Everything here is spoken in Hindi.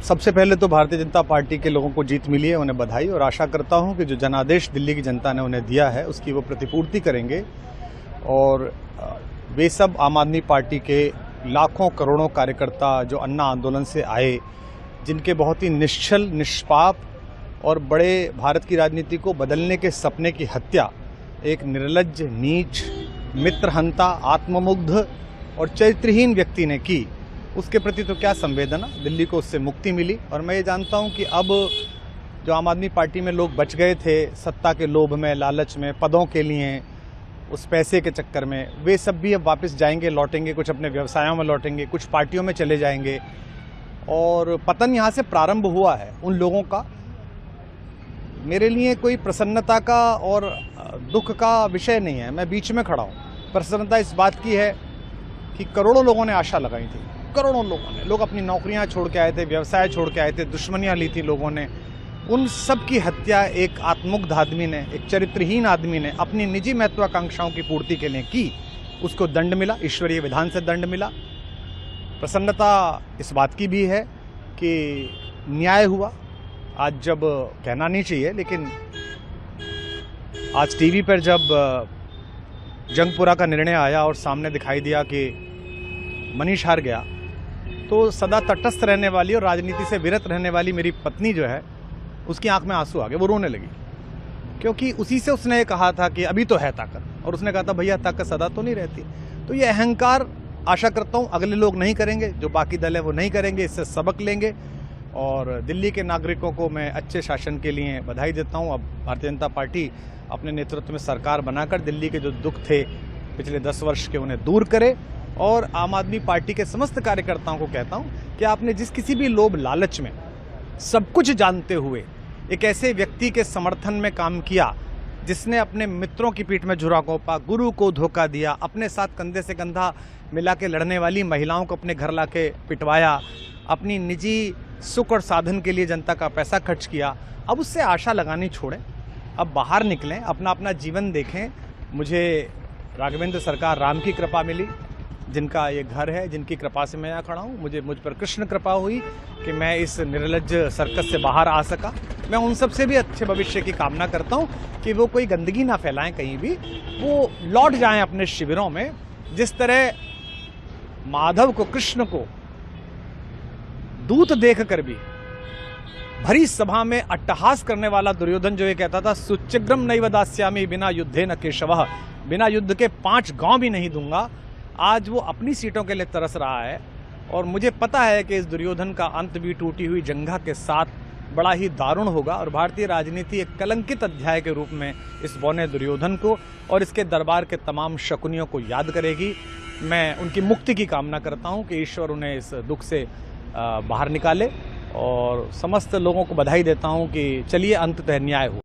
सबसे पहले तो भारतीय जनता पार्टी के लोगों को जीत मिली है, उन्हें बधाई, और आशा करता हूं कि जो जनादेश दिल्ली की जनता ने उन्हें दिया है उसकी वो प्रतिपूर्ति करेंगे। और वे सब आम आदमी पार्टी के लाखों करोड़ों कार्यकर्ता जो अन्ना आंदोलन से आए, जिनके बहुत ही निश्चल, निष्पाप और बड़े भारत की राजनीति को बदलने के सपने की हत्या एक निर्लज्ज, नीच, मित्रहंता, आत्ममुग्ध और चरित्रहीन व्यक्ति ने की, उसके प्रति तो क्या संवेदना। दिल्ली को उससे मुक्ति मिली। और मैं ये जानता हूं कि अब जो आम आदमी पार्टी में लोग बच गए थे सत्ता के लोभ में, लालच में, पदों के लिए, उस पैसे के चक्कर में, वे सब भी अब वापस जाएंगे, लौटेंगे, कुछ अपने व्यवसायों में लौटेंगे, कुछ पार्टियों में चले जाएंगे। और पतन यहाँ से प्रारंभ हुआ है उन लोगों का। मेरे लिए कोई प्रसन्नता का और दुख का विषय नहीं है, मैं बीच में खड़ा हूँ। प्रसन्नता इस बात की है कि करोड़ों लोगों ने आशा लगाई थी, करोड़ों लोगों ने, लोग अपनी नौकरियां छोड़ के आए थे, व्यवसाय छोड़ के आए थे, दुश्मनियां ली थी लोगों ने, उन सब की हत्या एक आत्ममुग्ध आदमी ने, एक चरित्रहीन आदमी ने अपनी निजी महत्वाकांक्षाओं की पूर्ति के लिए की। उसको दंड मिला, ईश्वरीय विधान से दंड मिला। प्रसन्नता इस बात की भी है कि न्याय हुआ। आज जब कहना नहीं चाहिए, लेकिन आज टीवी पर जब जंगपुरा का निर्णय आया और सामने दिखाई दिया कि मनीष हार गया, तो सदा तटस्थ रहने वाली और राजनीति से विरत रहने वाली मेरी पत्नी जो है, उसकी आंख में आंसू आ गए, वो रोने लगी। क्योंकि उसी से उसने कहा था कि अभी तो है ताकत, और उसने कहा था भैया ताकत सदा तो नहीं रहती। तो ये अहंकार आशा करता हूँ अगले लोग नहीं करेंगे, जो बाकी दल है वो नहीं करेंगे, इससे सबक लेंगे। और दिल्ली के नागरिकों को मैं अच्छे शासन के लिए बधाई देता हूँ। अब भारतीय जनता पार्टी अपने नेतृत्व में सरकार बनाकर दिल्ली के जो दुख थे पिछले 10 वर्ष के, उन्हें दूर करे। और आम आदमी पार्टी के समस्त कार्यकर्ताओं को कहता हूँ कि आपने जिस किसी भी लोभ लालच में, सब कुछ जानते हुए एक ऐसे व्यक्ति के समर्थन में काम किया जिसने अपने मित्रों की पीठ में झुरा घोंपा, गुरु को धोखा दिया, अपने साथ कंधे से कंधा मिला के लड़ने वाली महिलाओं को अपने घर लाके पिटवाया, अपनी निजी सुख और साधन के लिए जनता का पैसा खर्च किया, अब उससे आशा लगानी छोड़ें, अब बाहर निकलें, अपना अपना जीवन देखें। मुझे राघवेंद्र सरकार राम की कृपा मिली, जिनका ये घर है, जिनकी कृपा से मैं यहाँ खड़ा हूँ। मुझ पर कृष्ण कृपा हुई कि मैं इस निर्लज्ज सर्कस से बाहर आ सका। मैं उन सब से भी अच्छे भविष्य की कामना करता हूँ कि वो कोई गंदगी ना फैलाएं कहीं भी, वो लौट जाएं अपने शिविरों में। जिस तरह माधव को, कृष्ण को दूत देखकर भी भरी सभा में अट्टहास करने वाला दुर्योधन जो ये कहता था, सुचिग्रम नैव दास्यामि बिना युद्धे न केशवः, बिना युद्ध के 5 गांव भी नहीं दूंगा, आज वो अपनी सीटों के लिए तरस रहा है। और मुझे पता है कि इस दुर्योधन का अंत भी टूटी हुई जंघा के साथ बड़ा ही दारुण होगा, और भारतीय राजनीति एक कलंकित अध्याय के रूप में इस बौने दुर्योधन को और इसके दरबार के तमाम शकुनियों को याद करेगी। मैं उनकी मुक्ति की कामना करता हूं कि ईश्वर उन्हें इस दुख से बाहर निकाले, और समस्त लोगों को बधाई देता हूं कि चलिए अंततः न्याय हो।